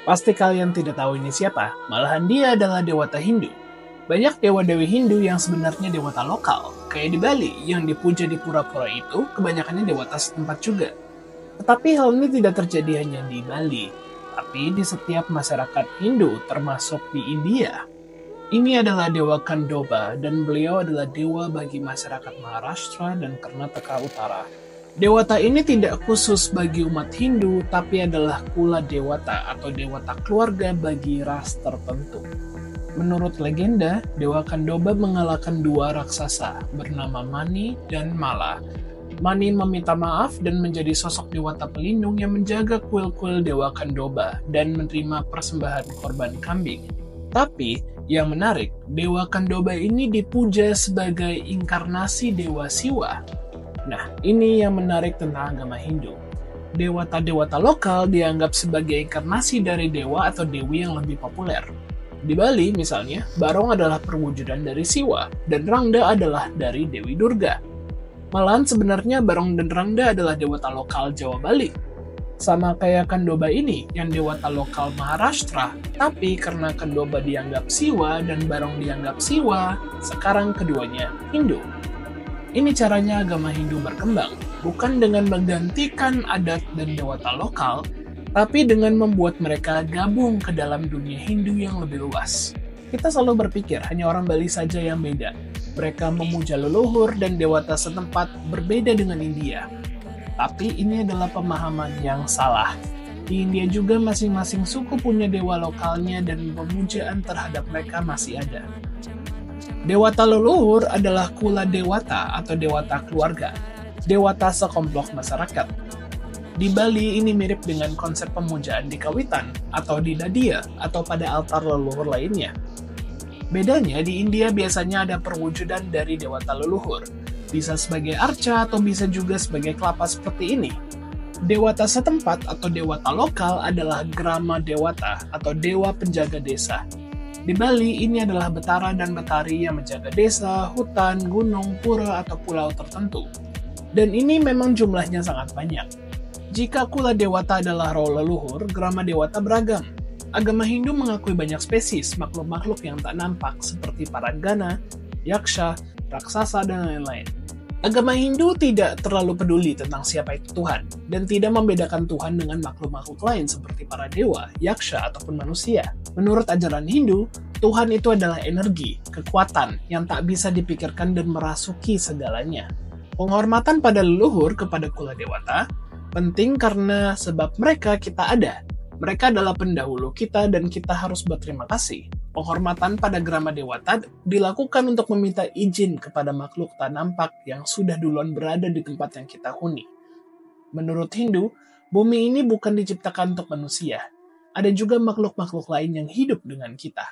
Pasti kalian tidak tahu ini siapa, malahan dia adalah dewata Hindu. Banyak dewa-dewi Hindu yang sebenarnya dewata lokal, kayak di Bali yang dipuja di pura-pura itu kebanyakannya dewata setempat juga. Tetapi hal ini tidak terjadi hanya di Bali, tapi di setiap masyarakat Hindu termasuk di India. Ini adalah Dewa Kandoba dan beliau adalah dewa bagi masyarakat Maharashtra dan Karnataka Utara. Dewata ini tidak khusus bagi umat Hindu, tapi adalah kula dewata atau dewata keluarga bagi ras tertentu. Menurut legenda, Dewa Kandoba mengalahkan dua raksasa bernama Mani dan Mala. Mani meminta maaf dan menjadi sosok dewata pelindung yang menjaga kuil-kuil Dewa Kandoba dan menerima persembahan korban kambing. Tapi, yang menarik, Dewa Kandoba ini dipuja sebagai inkarnasi Dewa Siwa. Nah, ini yang menarik tentang agama Hindu. Dewata-dewata lokal dianggap sebagai inkarnasi dari dewa atau dewi yang lebih populer. Di Bali, misalnya, Barong adalah perwujudan dari Siwa, dan Rangda adalah dari Dewi Durga. Malahan sebenarnya Barong dan Rangda adalah dewata lokal Jawa Bali. Sama kayak Kandoba ini, yang dewata lokal Maharashtra, tapi karena Kandoba dianggap Siwa dan Barong dianggap Siwa, sekarang keduanya Hindu. Ini caranya agama Hindu berkembang, bukan dengan menggantikan adat dan dewata lokal, tapi dengan membuat mereka gabung ke dalam dunia Hindu yang lebih luas. Kita selalu berpikir hanya orang Bali saja yang beda. Mereka memuja leluhur dan dewata setempat berbeda dengan India. Tapi ini adalah pemahaman yang salah. Di India juga masing-masing suku punya dewa lokalnya dan pemujaan terhadap mereka masih ada. Dewata leluhur adalah kula dewata atau dewata keluarga, dewata sekelompok masyarakat. Di Bali ini mirip dengan konsep pemujaan di kawitan atau di dadia atau pada altar leluhur lainnya. Bedanya di India biasanya ada perwujudan dari dewata leluhur, bisa sebagai arca atau bisa juga sebagai kelapa seperti ini. Dewata setempat atau dewata lokal adalah grama dewata atau dewa penjaga desa. Di Bali, ini adalah betara dan betari yang menjaga desa, hutan, gunung, pura, atau pulau tertentu. Dan ini memang jumlahnya sangat banyak. Jika kula dewata adalah roh leluhur, grama dewata beragam. Agama Hindu mengakui banyak spesies makhluk-makhluk yang tak nampak seperti paranggana, yaksha, raksasa, dan lain-lain. Agama Hindu tidak terlalu peduli tentang siapa itu Tuhan, dan tidak membedakan Tuhan dengan makhluk-makhluk lain seperti para dewa, yaksha, ataupun manusia. Menurut ajaran Hindu, Tuhan itu adalah energi, kekuatan yang tak bisa dipikirkan dan merasuki segalanya. Penghormatan pada leluhur kepada kula dewata penting karena sebab mereka kita ada. Mereka adalah pendahulu kita dan kita harus berterima kasih. Penghormatan pada grama dewata dilakukan untuk meminta izin kepada makhluk tak nampak yang sudah duluan berada di tempat yang kita huni. Menurut Hindu, bumi ini bukan diciptakan untuk manusia. Ada juga makhluk-makhluk lain yang hidup dengan kita.